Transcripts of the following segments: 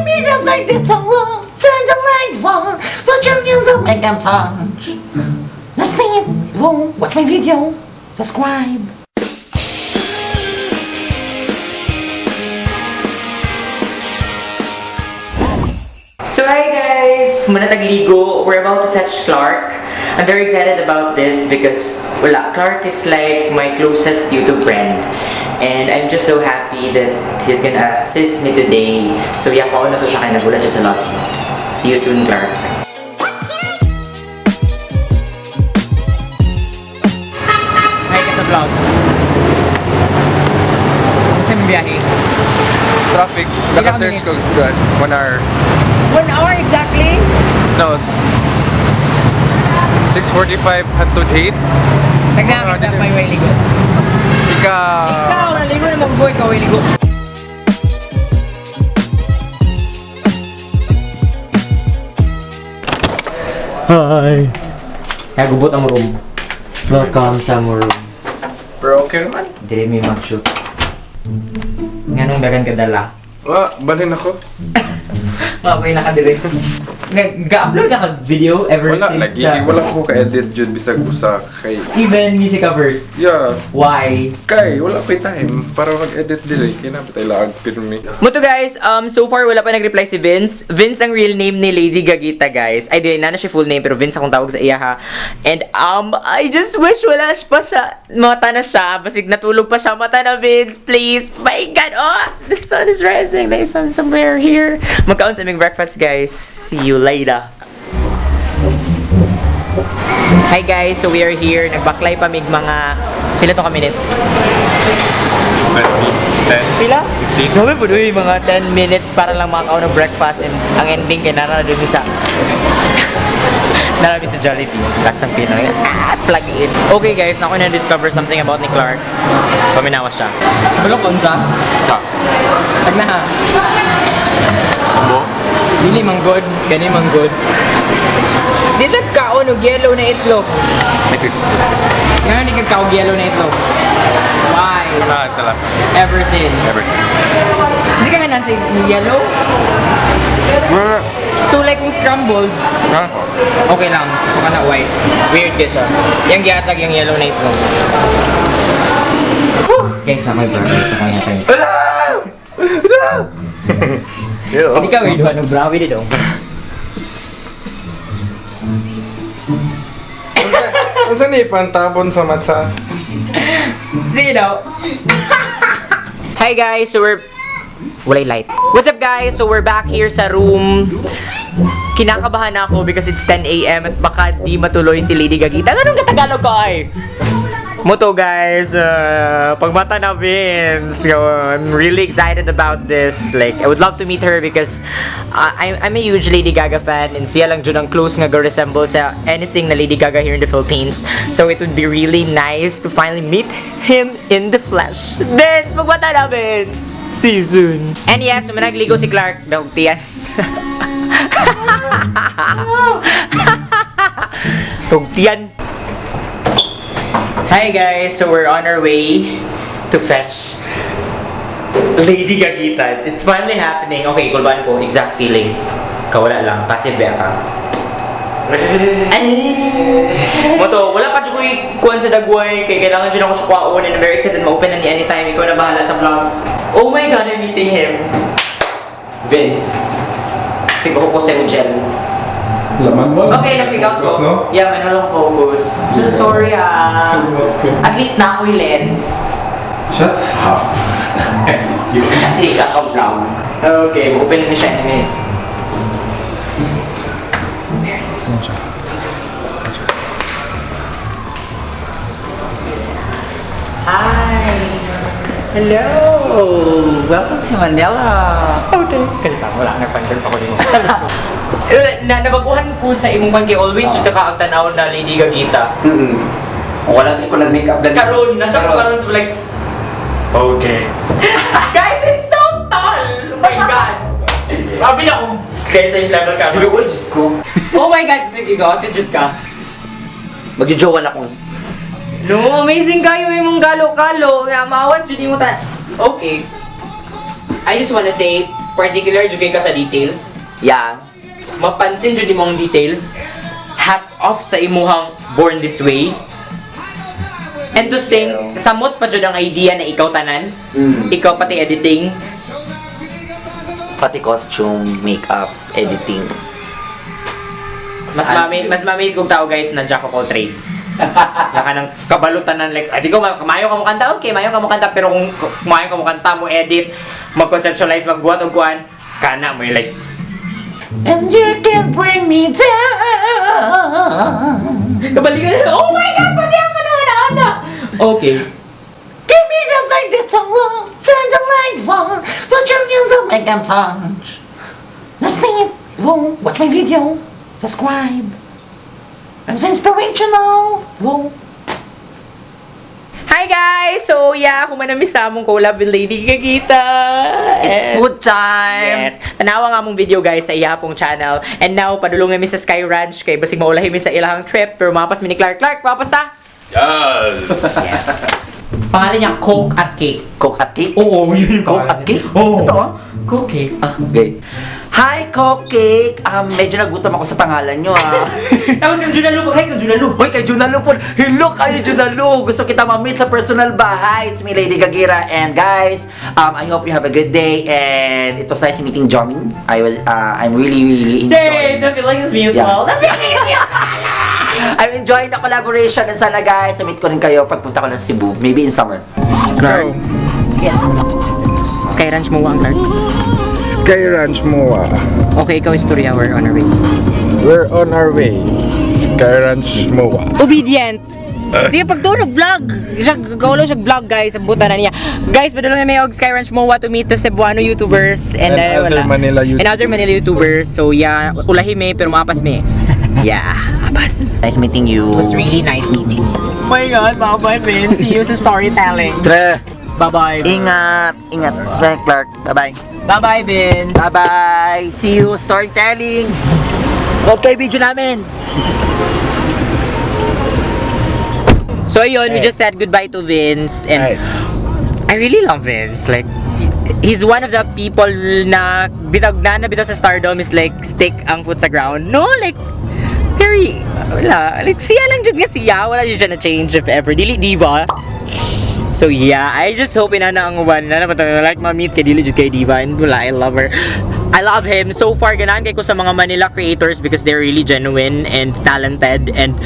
mean it's like it's a love, turn the lights on, put your hands up, make them touch. Let's sing it, go, watch my video, subscribe. So hi guys! Muna tagligo. We're about to fetch Clark. I'm very excited about this because Clark is like my closest YouTube friend. And I'm just so happy that he's gonna assist me today. So yeah, call na to siya kaya nagulat siya sa lobby. See you soon, Clark. Hi ka sa vlog. Kasi may biyahe. Traffic. Naka-search ko 1 hour. 1 hour exactly? No, 6:45 hantod 8. Nagnakit sa may way ligo. Ikaw, naligo na mag-go, ikaw way ligo. Hi! Nagubot ang room. Welcome sa mo room. Pero okay naman. Dili may mag-shoot. Nganong dagan ka dala? Balhin ako. Mabay na ka direct. Nag-upload na ka video ever since wala ko ka-edit dyan bisag usa kay even music covers. Yeah. Why? Kay wala ko time para mag-edit dili kinapatay laag pirmi. Muto guys, so far wala pa nag-reply si Vince. Vince ang real name ni Lady Gagita guys. Ay di na siya full name pero Vince akong tawag sa iya ha. And I just wish wala pa siya. Mata na siya, basig natulog pa siya. Mata na Vince, please. My God, oh, the sun is rising. There's sun somewhere here. Magkaon sa aming breakfast guys. See you later. Hi guys, so we are here. Nagbaklay pa mig mga pila to ka minutes. 10. Pila? 15. Grabe po doon mga 10 minutes para lang makaon ng breakfast and ang ending kay nara doon sa narabi sa Jollibee. Lasang Pinoy. Plug in. Okay guys, ako na-discover something about ni Clark. Paminawas siya. Bulok on sa? Chak. Tag na ha. Mo? Dili manggod. Gani manggod. Di siya kaon og yellow na itlog. Nag-crispy. Ngayon di ka kaon yellow na itlog. Why? Wala tala. Ever since. Hindi ka nga sa yellow? So like kung scrambled, okay lang. Gusto ka na white. Weird ka siya. Yung giatag yung yellow na itlog. Guys, ako yung burgers. Ako yung natin. Hindi ka weird. Anong brawi dito? Ano saan ipantapon sa matsa? Sino? Hi guys, so walay light. What's up guys? So we're back here sa room. Kinakabahan ako because it's 10 AM at baka di matuloy si Lady Gagita. Anong katagalog ko ay? Moto guys, pagmata na Vince. I'm really excited about this. Like, I would love to meet her because I'm a huge Lady Gaga fan and siya lang dyan ang close nga resemble sa anything na Lady Gaga here in the Philippines. So it would be really nice to finally meet him in the flesh. Vince, pagmata na Vince! See you soon. And yes, managligo si Clark. Dahugtian. Tugtian. Hi guys, so we're on our way to fetch Lady Gagita. It's finally happening. Okay, kulban ko, exact feeling. Kawala lang, passive ba ka? Moto, wala pa dyan ko ikuan sa dagway. Kaya kailangan dyan ako sa kwaon and I'm very excited ma-open na ni anytime. Ikaw na bahala sa vlog. Oh my God, I'm meeting him. Vince. Siguro ko sa gel. Laman mo? Okay, na-figure out ko. No? Yeah, man, walang focus. So sorry At least na ako'y lens. Shut up. Hindi ka ka-vlog. Okay, open na siya in a minute. Hi! Hello! Welcome to Manila! Okay. Kasi pa, wala. Nag-confirm ako din mo. Nabaguhan ko sa imong kay always yung kakaagtanaw na Lady Gagita. Wala ko nag-makeup na Karon, nasa ko karon so like... Okay. Guys, it's so tall! Oh my God! Sabi na ko. Guys, same level ka. Sabi ko, Diyos ko. Oh my God, sige go. Attitude ka. Magjojowan ako. No, amazing kayo yung mong galo-kalo. Kaya maawan, hindi mo ta... Okay. I just wanna say, particular jud kay ka sa details. Yeah. Mapansin jud nimo ang details. Hats off sa imuhang born this way. And to think, samot pa jud ang idea na ikaw tanan. Ikaw pati editing. Pati costume, makeup, editing. Mas mamaze kong tao guys na jack of all trades. Naka ng kabalutan ng like, di ko kamayo ka mo kanta, okay, mayo ka mo kanta, pero kung kumayo ka mo kanta, mo edit, mag-conceptualize, magbuhat og kuan, kana mo yung like, and you can bring me down. Kabalikan na, oh my God, pati ang kanana. Okay. Give me the thing that's a love, turn the lights on, put your hands up, make them touch. Let's sing it, whoa, watch my video. Subscribe. I'm so inspirational. Whoa. Hi guys! So yeah, kung manamiss sa among collab with Lady Gagita. It's food time! Yes. Tanawa nga among video guys sa iya pong channel. And now, padulong namin sa Sky Ranch kay basig maulahin mi sa ilahang trip. Pero mapas mi ni Clark. Clark, mapas ta? Yes! Yeah. Pangalan niya, Coke at Cake. Coke at cake? Oo, yun yung Coke pangalan at cake? niya. Oo. Totoo? Coke Cake. Ah, okay. Hi, Coke Cake! Medyo nagutom ako sa pangalan nyo, Tapos kang Junalu. Hi kang Junalu. Hoy, kay Junalu po! Hello kayo, Junalu! Gusto kita ma-meet sa personal bahay. It's me, Lady Gagita. And guys, I hope you have a good day. And it was nice meeting Jomie. I'm really Say, enjoying. the feeling is mutual. Yeah. The feeling is mutual. I'm enjoying the collaboration. And sana guys, meet ko rin kayo pagpunta ko ng Cebu. Maybe in summer. Clark. Sky Ranch mo ang Clark. Sky Ranch Moa. Okay, ikaw istorya, we're on our way. We're on our way. Sky Ranch Moa. Obedient! Di pagtulog vlog! Gawalo siya vlog guys, abutan na niya. Guys, padulong na may og Sky Ranch Moa to meet the Cebuano Youtubers and other Manila YouTubers. And other Manila Youtubers. So yeah, ulahi me pero maapas me. Yeah, apas. Nice meeting you. It was really nice meeting you. Oh my God, bye-bye Ben. See you sa storytelling. Tre. Bye-bye. Ingat. Ingat. Bye, Clark. Bye-bye. Bye-bye Ben. Bye-bye. See you. Storytelling. Okay, video namin. So ayun, we just said goodbye to Vince and I really love Vince. Like, he's one of the people na bitag sa stardom is like stick ang foot sa ground. No, like very wala. Like siya lang jud nga siya, wala jud na change if ever. Dili diva. So yeah, I just hope na ang uban na like ma-meet kay dili jud kay diva and wala, I love her. I love him. So far ganahan kay ko sa mga Manila creators because they're really genuine and talented and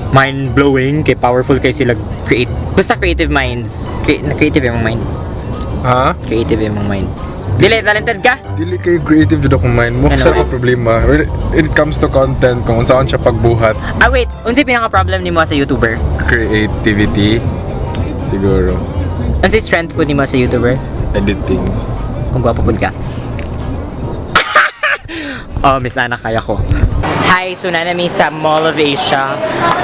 mind-blowing, kay powerful kay sila create. Basta creative minds. Creative yung mind. Ha? Creative yung mind. Dili, talented ka? Dili kayo creative dito kung mind mo. Ano? Sa problema. When it comes to content, kung saan siya pagbuhat, Ah wait, unsay pinaka-problem nimo sa YouTuber? creativity, siguro, Unsay strength po nimo sa YouTuber? editing. Kung gwapo pud ka. Oh, miss Ana kaya ko. Hi, so na nami sa Mall of Asia.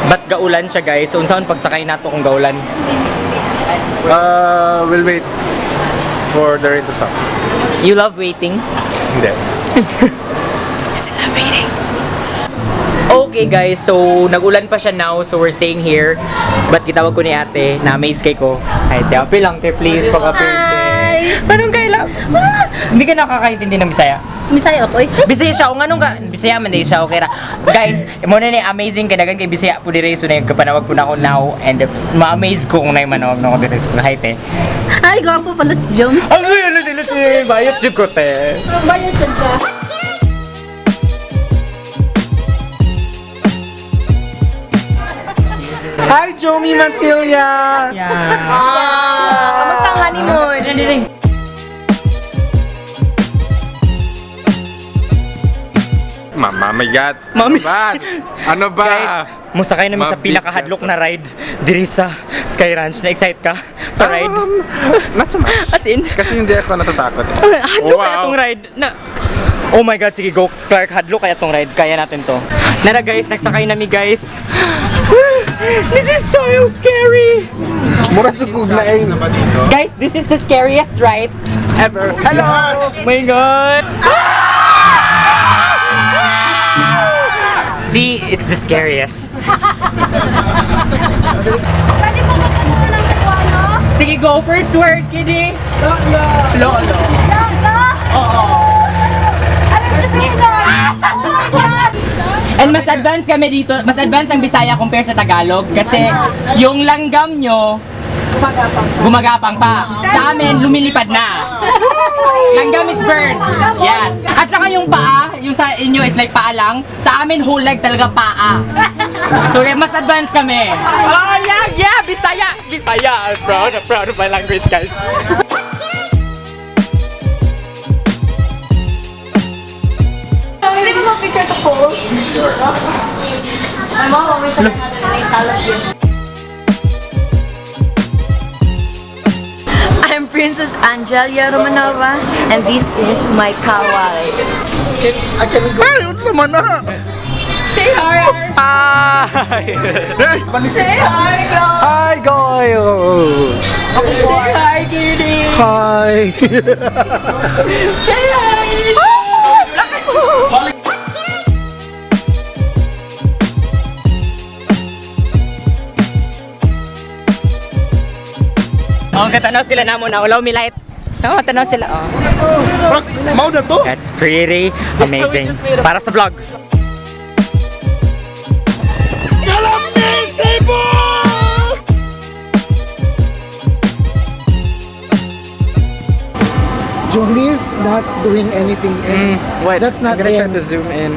Ba't gaulan siya guys? So unsaon pagsakay nato kung gaulan? We'll wait for the rain to stop. You love waiting? Hindi. Kasi love waiting. Okay guys, so nagulan pa siya now, so we're staying here. But kitawag ko ni ate, na-amaze kay ko. Ay, te, apil lang te, please, pag-apil te. Anong kailang? Hindi ka nakakaintindi ng Bisaya? Misaya ako eh. Bisaya siya, o anong ka? Bisaya man din siya, okay ra. Guys, mo na ni amazing kinagan kay Bisaya po dire, so na yung kapanawag po na ako now, and ma-amaze ko kung na yung manawag na ako dire. So, hi te. Ay, gwapo pala si Jones. Ang ano nila te, bayot yung ko te. Bayan dyan ka. Hi, Jomie Mantilla! Yeah. Kamusta ang honeymoon? Mama, my God! Mami. Ano ba? Guys, musakay namin sa Mabit pinakahadlok na ride diri sa Sky Ranch. Na-excite ka sa ride? Not so much. As in? Kasi hindi ako natatakot. Hadlok kaya tong ride? Oh my God, sige go Clark, hadlok kaya tong ride. Kaya natin to. Nara guys, nagsakay nami guys. This is so scary. Mura sugog na eh. Guys, this is the scariest ride ever. Hello! Oh my God! See, it's the scariest. Pwede mo magpapuro ng Cebuano? Sige, go first word, kidding. Lolo. Lolo? Oo. And mas advance kami dito, mas advance ang Bisaya compare sa Tagalog kasi yung langgam nyo gumagapang pa. Sa amin, lumilipad na. Langgam is bird. Yes. At saka yung paa, yung sa inyo is like paa lang. Sa amin, whole leg talaga paa. So, mas advance kami. Oh, yeah, Bisaya. Bisaya. I'm proud of my language, guys. Pwede mo mag-picture to post? Ay, mga mamay sa salad yun. I'm Princess Angelia Romanova, and this is my kawaii. Ay, what's naman na? Say hi. Hi. Say hi, girl. Hi, guys! Say hi, kitty. Hi! Say hi. Oh, katanaw sila namo na ulaw mi light. Oh, tanaw sila. Oh. Mau na to? That's pretty amazing. Para sa vlog. Jomie is not doing anything. Wait, That's not I'm gonna try him. to zoom in.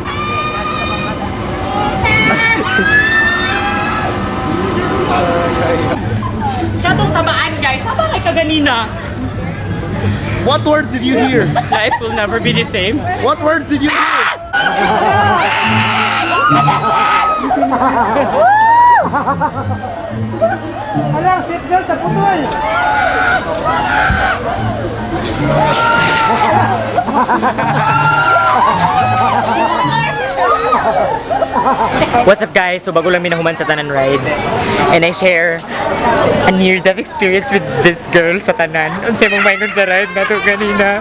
Siya tong sabaan, guys. Sama kay kaganina. What words did you hear? Life will never be the same. What words did you hear? Alam, seatbelt na putol! What's up, guys? So bago lang minahuman sa Tanan Rides, and I share a near-death experience with this girl sa Tanan. Ang mong maingon sa ride na to kanina.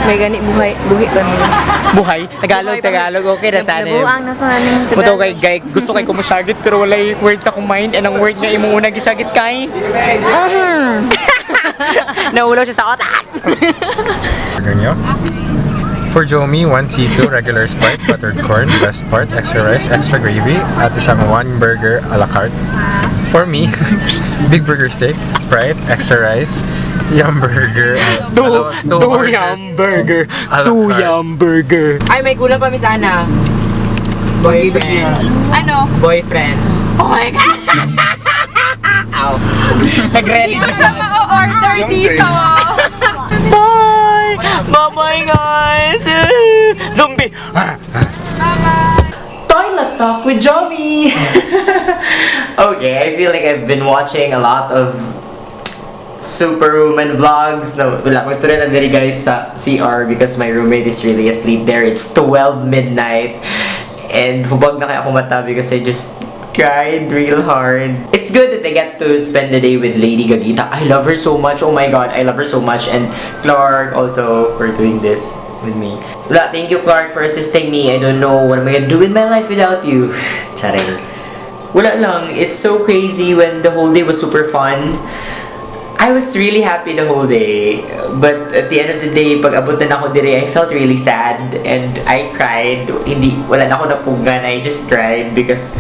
May gani buhi ko nila. Buhay? Tagalog, okay na sana yun. Nabuang na ko aning Muto kay gusto kay kumusagit pero wala yung words sa mind, and ang word nga imong unang gisagit kay naulaw siya sa otak. Burger nyo. For Jomie, 1 C2, regular Sprite, buttered corn, best part, extra rice, extra gravy, at isang 1 burger a la carte. For me, big burger steak, Sprite, extra rice, yum burger, Two orders, yum burger. a la Two carte. yum burger. Ay, may kulang pa, Miss Ana. Boyfriend. Ano? Boyfriend. Oh my God! Ow. Nag-ready na siya. Ma-order dito! Bye! Bye-bye, guys! Zombie! Toilet talk with Jomie! Okay, I feel like I've been watching a lot of Superwoman vlogs. No, wala ko student and very guys sa CR because my roommate is really asleep there. It's 12 midnight and hubag na kaya ako mata because I just cried real hard. It's good that I get to spend the day with Lady Gagita. I love her so much. Oh my god, I love her so much. And Clark also for doing this with me. Wala, thank you Clark for assisting me. I don't know what am I gonna do with my life without you. Charing. Wala lang. It's so crazy when the whole day was super fun. I was really happy the whole day, but at the end of the day, pag abot na ako dire, I felt really sad and I cried. Wala na ako napugan. I just cried because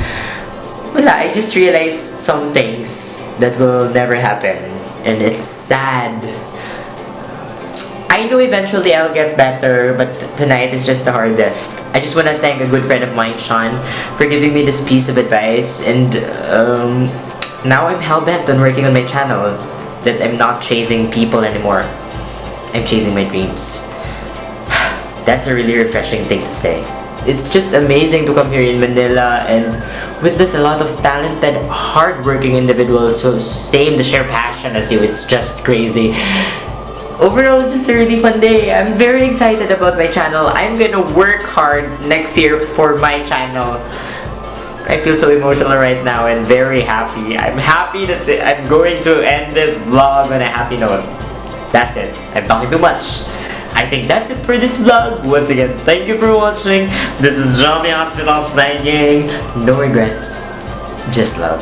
wala, I just realized some things that will never happen, and it's sad. I know eventually I'll get better, but tonight is just the hardest. I just want to thank a good friend of mine, Sean, for giving me this piece of advice, and now I'm hell-bent on working on my channel. That I'm not chasing people anymore. I'm chasing my dreams. That's a really refreshing thing to say. It's just amazing to come here in Manila and witness a lot of talented, hardworking individuals who to share passion as you. It's just crazy. Overall, it's just a really fun day. I'm very excited about my channel. I'm gonna work hard next year for my channel. I feel so emotional right now and very happy. I'm happy that I'm going to end this vlog on a happy note. That's it. I'm talking too much. I think that's it for this vlog. Once again, thank you for watching. This is JOMIE Hospital saying no regrets, just love.